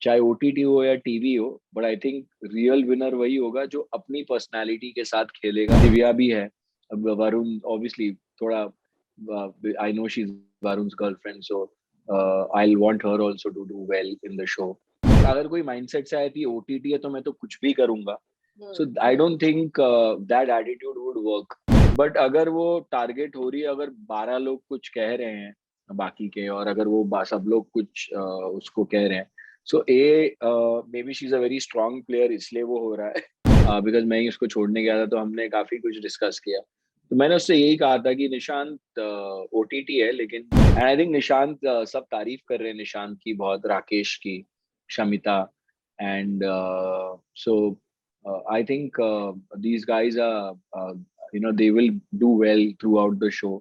चाहे ओटीटी हो या टीवी हो, but I think real winner वही होगा जो अपनी पर्सनालिटी के साथ खेलेगा। दिव्या भी है, अब वरुण ऑब्वियसली थोड़ा, I know she is Varun's girlfriend, so I want her also to do well in the show. अगर कोई माइंडसेट से आई थी ओटीटी है तो मैं तो कुछ भी करूंगा, so I don't think that attitude would work. But अगर वो टारगेट हो रही है, अगर 12 लोग कुछ कह रहे हैं बाकी के, और अगर वो सब लोग कुछ उसको कह रहे हैं, so uh maybe she is a very strong player, इसलिए वो हो रहा है। बिकॉज मैं ही उसको छोड़ने गया था तो हमने काफी कुछ डिस्कस किया, तो मैंने उससे यही कहा था कि निशांत ओटीटी है, लेकिन एंड आई थिंक निशांत सब तारीफ कर रहे हैं निशांत की बहुत, राकेश की, Shamita, and so I think these guys are, they will do well throughout the show.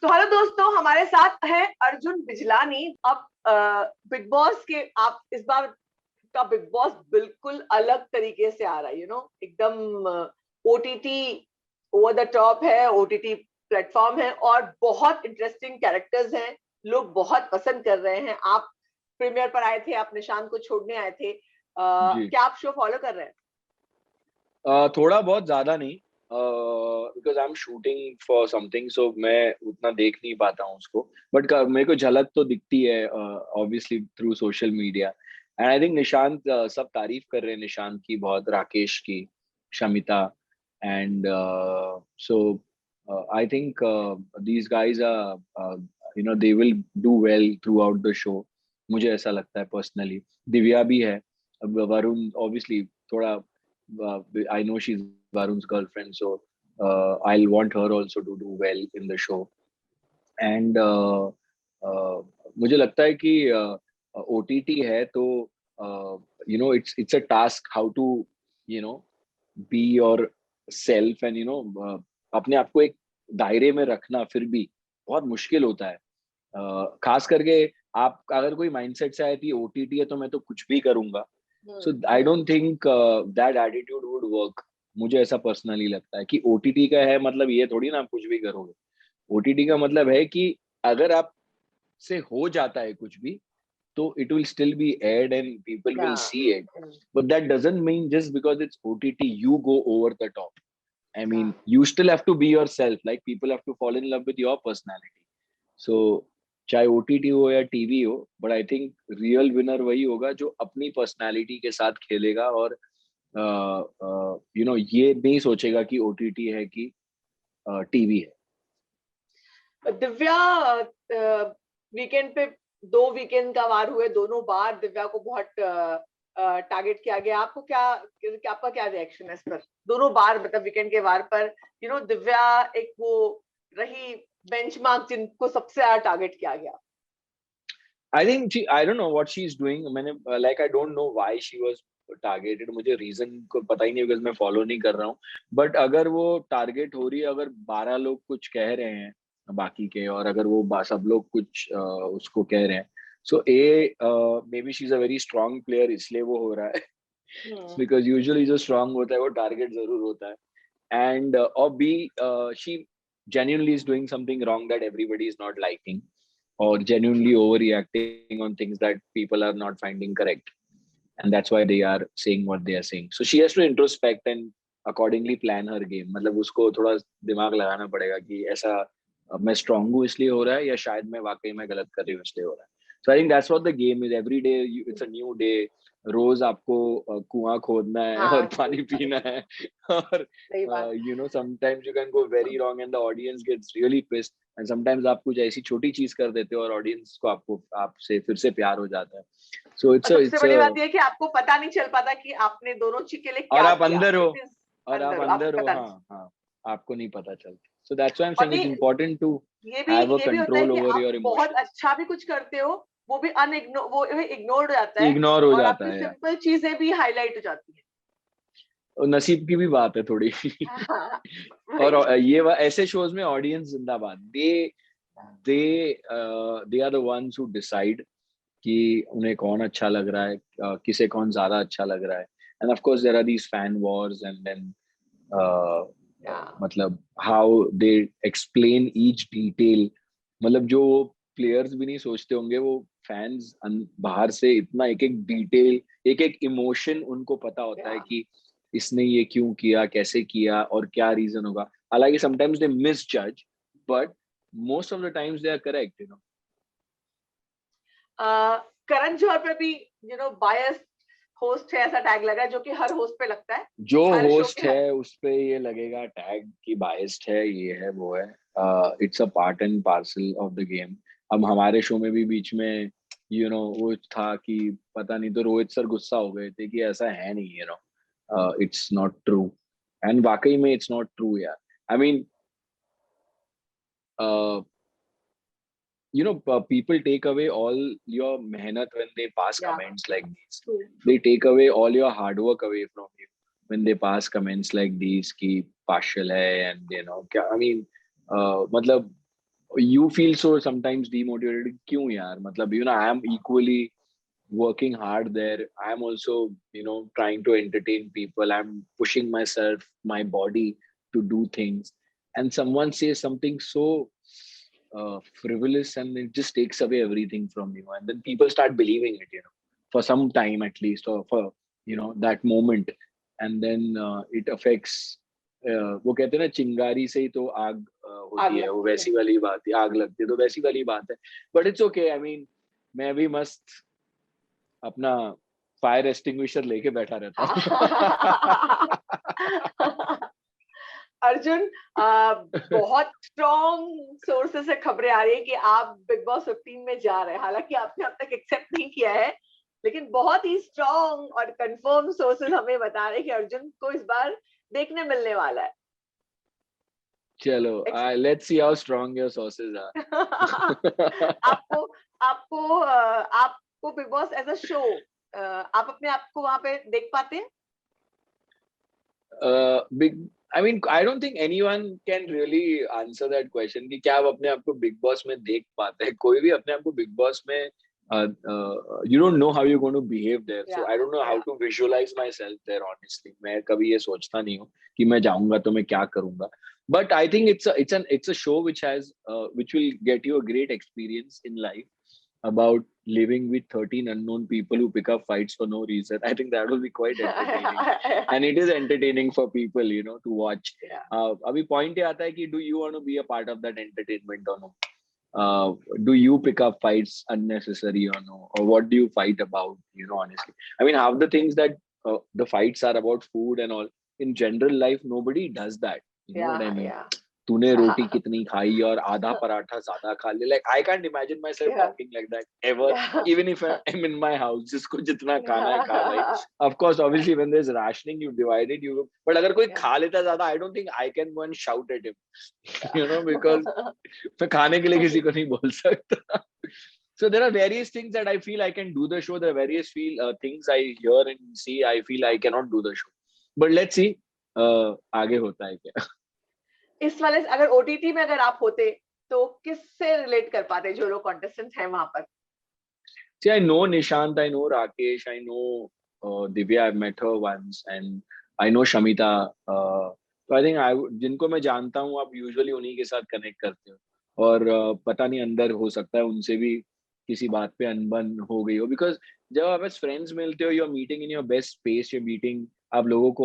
तो हेलो दोस्तों, हमारे साथ है अर्जुन बिजलानी। अब बिग बॉस के आप इस बार का बिग बॉस बिल्कुल अलग तरीके से आ रहा है, एकदम ओटीटी ओवर द टॉप है, ओटीटी प्लेटफॉर्म है और बहुत इंटरेस्टिंग कैरेक्टर्स हैं, लोग बहुत पसंद कर रहे हैं। आप प्रीमियर पर आए थे, आप निशांत को छोड़ने आए थे, क्या आप शो फॉलो कर रहे हैं? थोड़ा बहुत, ज्यादा नहीं, because I am shooting for something, so मैं उतना देख नहीं पाता हूँ उसको, बट मेरे को झलक तो दिखती है obviously through social media. And I think Nishant सब तारीफ कर रहे हैं निशांत की बहुत, राकेश की, Shamita, and so I think these guys are, they will do well throughout the show, मुझे ऐसा लगता है पर्सनली। दिव्या भी है, अब वरुण ऑब्वियसली थोड़ा, I know she's Varun's girlfriend, so I'll want her also to do well in the show. And मुझे लगता है कि OTT है तो it's a task how to you know be yourself, and अपने आप को एक दायरे में रखना फिर भी बहुत मुश्किल होता है। खास करके आप अगर कोई माइंडसेट से आए थी ओटीटी है तो मैं तो कुछ भी करूंगा, so I don't think that attitude would work. मुझे ऐसा पर्सनली लगता है कि ओटीटी का है मतलब ये थोड़ी ना आप कुछ भी करोगे। ओटीटी का मतलब है कि अगर आप से हो जाता है कुछ भी, तो it will still be aired and people will see it, but that doesn't mean just because it's OTT you go over the top. I mean, you still have to be yourself, like people have to fall in love with your personality. So चाहे OTT हो या TV हो, but I think real winner वही होगा जो अपनी personality के साथ खेलेगा, और ये नहीं सोचेगा कि ओटीटी है कि टीवी है। दिव्या, वीकेंड पे 2 वीकेंड का वार हुए, दोनों बार दिव्या को बहुत टारगेट किया गया। आपका क्या रिएक्शन है इस पर? दोनों बार मतलब वीकेंड के वार पर दिव्या एक वो रही बेंचमार्क जिनको सबसे ज्यादा टारगेट किया गया। I think I don't know what she's doing. मैंने I don't know why she was targeted. मुझे रीजन को पता ही नहीं, बिकॉज मैं फॉलो नहीं कर रहा हूँ। बट अगर वो टारगेट हो रही है, अगर 12 लोग कुछ कह रहे हैं बाकी के, और अगर वो सब लोग कुछ उसको कह रहे हैं, so uh maybe she is a very strong player, इसलिए वो हो रहा है। बिकॉज यूजुअली जो स्ट्रांग होता है वो टारगेट जरूर होता है। एंड और be she genuinely is doing something wrong that everybody is not liking, or genuinely overreacting on things that people are not finding correct, and that's why they are saying what they are saying. So she has to introspect and accordingly plan her game. मतलब उसको थोड़ा दिमाग लगाना पड़ेगा कि ऐसा मैं strong हूँ इसलिए हो रहा है, या शायद मैं वाकई में गलत कर रही हूँ इसलिए हो रहा है। So I think that's what the game is. Every day it's a new day. रोज आपको कुआं खोदना है और पानी पीना है, और sometimes you can go very wrong and the audience gets really pissed, and sometimes आप कुछ ऐसी छोटी चीज कर देते हो और ऑडियंस को आपसे फिर से प्यार हो जाता है। So सबसे बड़ी बात ये है कि आपको पता नहीं चल पाता कि आपने दोनों चीज के लिए क्या किया, और आप अंदर हो, हाँ, आपको नहीं पता चलता। So that's why I'm saying it's important to have a control over your emotions. बहुत अच्छा भी कुछ करते हो, वो भी इग्नोर हो जाता है, इग्नोर हो और जाता आपकी है, सिंपल चीजें भी हाईलाइट हो जाती है। और नसीब की भी बात है थोड़ी। और ये ऐसे शोज में ऑडियंस जिंदाबाद, they are the ones who decide कि उन्हें कौन अच्छा लग रहा है, किसे कौन ज्यादा अच्छा लग रहा है। And of course there are these fan wars, and then मतलब how they explain each detail, मतलब जो प्लेयर्स भी नहीं सोचते होंगे, वो फैंस बाहर से इतना एक एक डिटेल, एक एक इमोशन उनको पता होता है Yeah. कि इसने ये क्यों किया, कैसे किया और क्या रीजन होगा. हालांकि sometimes they misjudge, but most of the times they are correct, Karan Johar पे भी बायस होस्ट है ऐसा टैग लगा है, जो कि हर होस्ट पे लगता है. जो हर शो होस्ट के है उस पे ये लगेगा टैग की बायस्ड है, ये है वो है. It's a part and parcel of the game. अब हमारे शो में भी बीच में वो था कि पता नहीं, तो रोहित सर गुस्सा हो गए थे कि ऐसा है नहीं, इट्स नॉट ट्रू. एंड वाकई में इट्स नॉट ट्रू यार. I mean, people take away all your mehnat when they pass Yeah, comments like these. true. They take away all your hard work away from you when they pass comments like these ki partial hai, and kya, I mean, matlab, you feel so sometimes demotivated. Kyun yaar? Matlab, I am equally working hard there. I am also trying to entertain people. I'm pushing myself, my body, to do things, and someone says something so frivolous, and it just takes away everything from you, and then people start believing it, for some time at least, or for that moment, and then it affects. वो कहते हैं ना, चिंगारी से ही तो आग आग होती है, वो लगती है. वैसी वाली बात है, आग लगती है तो वैसी वाली बात है. But it's okay. I mean, मैं भी मस्त अपना फायर एक्सटिंग्विशर लेके बैठा रहता हूँ. अर्जुन, बहुत स्ट्रॉन्ग सोर्सेस से खबरें आ रही है कि आप बिग बॉस 15 में जा रहे हैं. हालांकि आपने अब तक एक्सेप्ट नहीं किया है, लेकिन बहुत ही स्ट्रॉन्ग और कंफर्म सोर्सेस हमें बता रहे हैं कि अर्जुन को इस बार देखने मिलने वाला है. चलो, let's see how strong your sources are. आपको आपको आपको Bigg Boss as a show, आप अपने आप को वहां पे देख पाते हैं? Big, I mean, I don't think anyone can really answer that question कि क्या आप अपने आप को बिग बॉस में देख पाते हैं. कोई भी अपने आप को बिग बॉस में, you don't know how you're going to behave there, so I don't know how to visualize myself there, honestly. मैं कभी ये सोचता नहीं हूँ कि मैं जाऊंगा तो मैं क्या करूंगा. But I think it's a show which will get you a great experience in life about living with 13 unknown people who pick up fights for no reason. I think that will be quite entertaining. And it is entertaining for people, to watch. Abhi point ye aata hai ki do you want to be a part of that entertainment or no? Do you pick up fights unnecessary or no? Or what do you fight about, honestly? I mean, half the things that the fights are about food and all. In general life, nobody does that. You know what I mean? तूने रोटी कितनी खाई और आधा पराठा ज्यादा खा ले. Like, I can't imagine myself talking like that ever, even if I'm in my house. जिसको जितना खाना है खा भाई. Of course, obviously, when there's rationing, you divide it. But अगर कोई खा लेता ज्यादा, I don't think I can go and shout at him, because मैं खाने के लिए किसी को नहीं बोल सकता. So there are various things that I feel I can do the show. There are various things I hear and see. I feel I cannot do the show. But let's see, आगे होता है क्या. इस वाले अगर OTT में अगर आप होते तो किससे रिलेट कर पाते जो लोग कॉन्टेस्टेंट्स हैं वहां पर? See, I know Nishant, I know Rakesh, I know Divya. I've met her once, and I know Shamita. So I think जिनको मैं जानता हूँ, आप यूजुअली उन्हीं के साथ कनेक्ट करते हो. और पता नहीं अंदर हो सकता है उनसे भी किसी बात पे अनबन हो गई हो, बिकॉज जब आप एज फ्रेंड्स मिलते हो, you are meeting in your best space, you meeting, आप लोगों को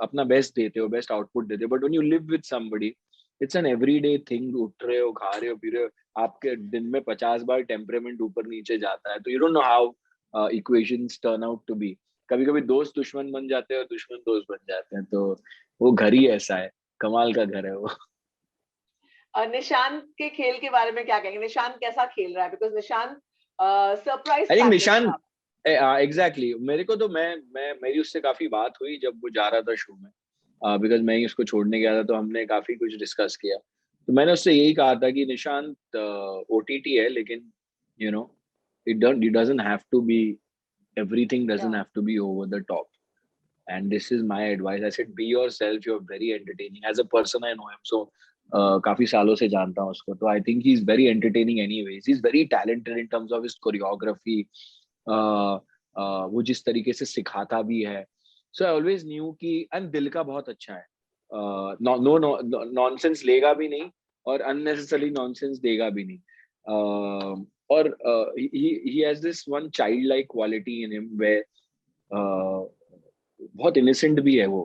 अपना बेस्ट देते हो, बेस्ट आउटपुट देते हो. But when you live with somebody, it's an everyday thing. उठ रहे हो, खा रहे हो, पी रहे हो, आपके दिन में 50 बार टेम्परेमेंट ऊपर नीचे जाता है. तो you don't know how equations turn out to be. कभी कभी दोस्त दुश्मन बन जाते हैं और दुश्मन दोस्त बन जाते हैं. तो वो घर ही ऐसा है, कमाल का घर है वो. निशांत के खेल के बारे में क्या कहेंगे? निशांत कैसा खेल रहा है? Because Nishant surprise. I think Nishant, exactly. मेरे को तो मेरी उससे काफी बात हुई जब वो जा रहा था शो में, बिकॉज मैं ही उसको छोड़ने गया था, तो हमने काफी कुछ डिस्कस किया. तो मैंने उससे यही कहा था कि निशांत ओटीटी है, लेकिन it doesn't have to be, everything doesn't have to be over the top. And this is my advice. I said, be yourself. You're very entertaining. As a person, I know him, so काफी सालों से जानता हूँ उसको. तो I think he's very entertaining anyways. He's very talented in terms of his choreography. वो जिस तरीके से सिखाता भी है. So I always knew कि, and दिल का बहुत अच्छा है. No nonsense लेगा भी नहीं और unnecessary nonsense देगा भी नहीं. or he has this one childlike quality in him where बहुत innocent भी है वो,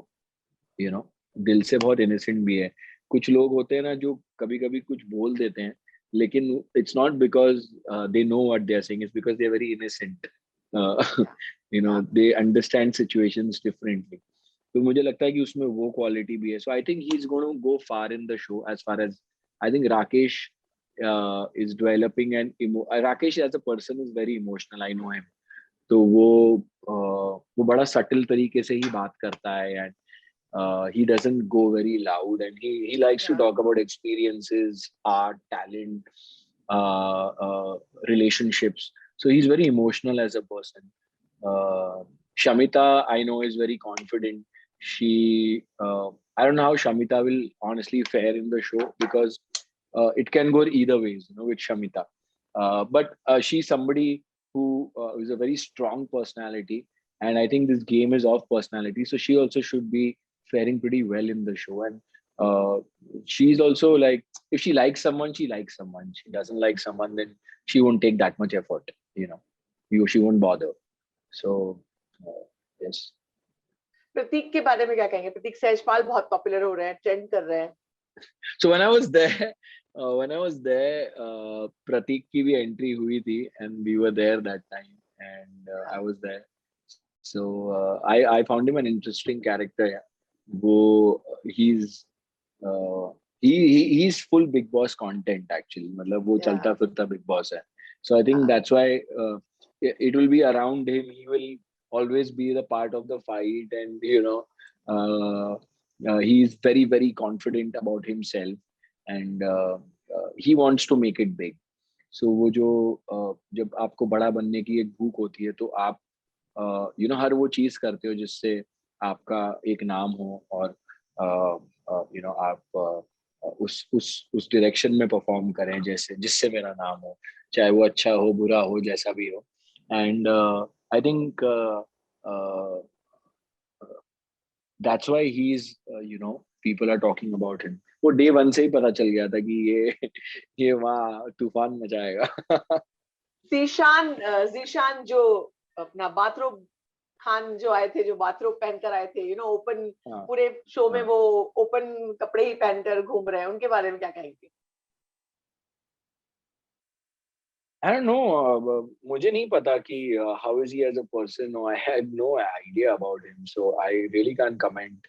you know, दिल से बहुत innocent भी है. कुछ लोग होते हैं ना जो कभी कभी कुछ बोल देते हैं, लेकिन it's not because they know what they are saying, it's because they are very innocent. uh, you know, they understand situations differently. तो मुझे लगता है कि उसमें वो क्वालिटी भी है. So I think he's going to go far in the show. As far as I think Rakesh is developing, and Rakesh as a person is very emotional. I know him. तो वो बड़ा subtle तरीके से ही बात करता है, and he doesn't go very loud, and he likes to talk about experiences, art, talent, relationships. So he's very emotional as a person. Shamita, I know, is very confident. I don't know how Shamita will honestly fare in the show, because it can go either ways, you know, with Shamita. But she's somebody who is a very strong personality, and I think this game is of personality. So she also should be faring pretty well in the show. And she's also like, if she likes someone, she likes someone. She doesn't like someone, then she won't take that much effort. You know, she won't bother. So yes. प्रतीक के बारे में क्या कहेंगे? प्रतीक सहजपाल बहुत popular हो रहे हैं, trend कर रहे हैं. So when I was there, Pratik की भी entry हुई थी, and we were there that time, and I was there. So I found him an interesting character. Yeah. वो he's he's full Big Boss content actually. मतलब वो चलता फिरता Big Boss है. So I think that's why it will be around him. He will always be the part of the fight, and you know, he's very very confident about himself, and he wants to make it big. So वो जो जब आपको बड़ा बनने की एक भूख होती है, तो आप you know, हर वो चीज करते हो जिससे आपका एक नाम हो, और you know, आप उस डायरेक्शन में परफॉर्म करें जैसे जिससे मेरा नाम हो, चाहे वो अच्छा हो बुरा हो जैसा भी हो. And I think that's why he's you know, people are talking about him. वो डे वन से ही पता चल गया था कि ये वहाँ तूफान मचाएगा. जीशान जो अपना बाथरोब खान जो आए थे, जो बाथरोब पहनकर आए थे, यू नो, ओपन पूरे शो में वो ओपन कपड़े ही पहनकर घूम रहे हैं, उनके बारे में क्या कहेंगे? I don't know. मुझे नहीं पता कि how is he as a person. No, I had no idea about him, so I really can't comment.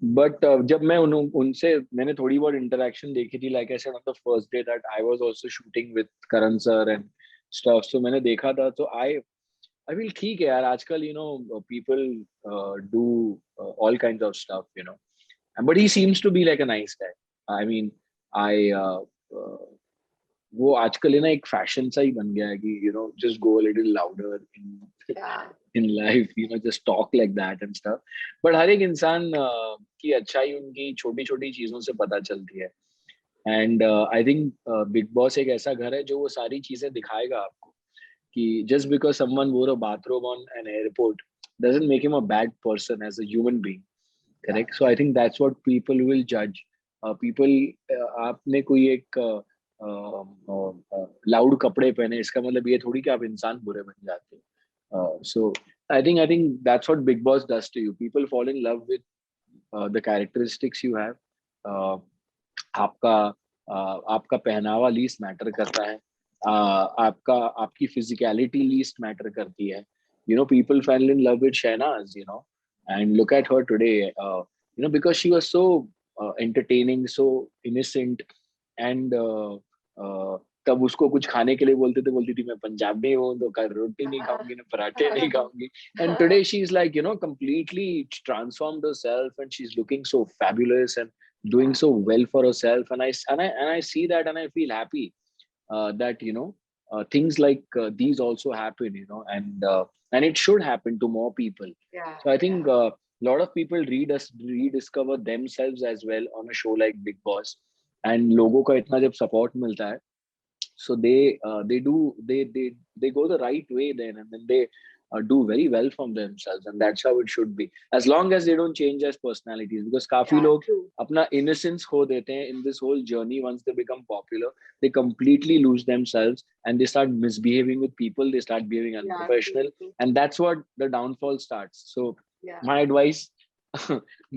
But जब मैं उनसे मैंने थोड़ी बहुत interaction देखी थी, like I said on the first day that I was also shooting with Karan sir and stuff. So मैंने देखा था, तो I feel ठीक है यार. आजकल you know, people do all kinds of stuff, you know. But he seems to be like a nice guy. I mean, वो आजकल है ना एक फैशन सा ही बन गया है कि you know, just go a little louder in life, you know, just talk like that and stuff. But हर एक इंसान की अच्छाई उनकी छोटी छोटी चीजों से पता चलती है. And I think big boss एक ऐसा घर है जो वो सारी चीजें दिखाएगा आपको, कि just because someone wore a bathrobe on an airport doesn't make him a bad person as a human being. Correct? So I think that's what people will judge. People, आपने कोई एक लाउड कपड़े पहने, इसका मतलब ये थोड़ी कि आप इंसान बुरे बन जाते हो. So I think that's what Big Boss does to you. People fall in love with the characteristics you have. आपका पहनावा लीस्ट मैटर करता है. आपकी फिजिकलिटी लीस्ट मैटर करती है. You know, people fell in love with Shahnaz, you know, and look at her today. You know, because she was so entertaining, so innocent, and तब उसको कुछ खाने के लिए बोलती थी मैं पंजाबी हूँ तो रोटी नहीं खाऊंगी ना पराठे नहीं खाऊंगी. And today she's like, you know, completely transformed herself, and she's looking so fabulous and doing so well for herself. And I see that, and I feel happy that, you know, things like these also happen, you know, and it should happen to more people. So I think a lot of people rediscover themselves as well on a show like Big Boss, and लोगों का इतना जब support मिलता है, so they go the right way then, and then do very well from themselves, and that's how it should be, as long as they don't change as personalities. Because काफी Yeah, लोग true. अपना innocence खो देते हैं in this whole journey. Once they become popular, they completely lose themselves and they start misbehaving with people. They start behaving Yeah, unprofessional, true. and that's what the downfall starts. So Yeah. my advice,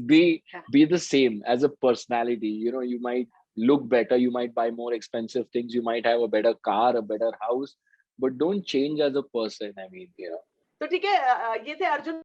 be Yeah. be the same as a personality. You know, you might look better, you might buy more expensive things, you might have a better car, a better house, but don't change as a person. I mean, you know. तो ठीक है, ये थे अर्जुन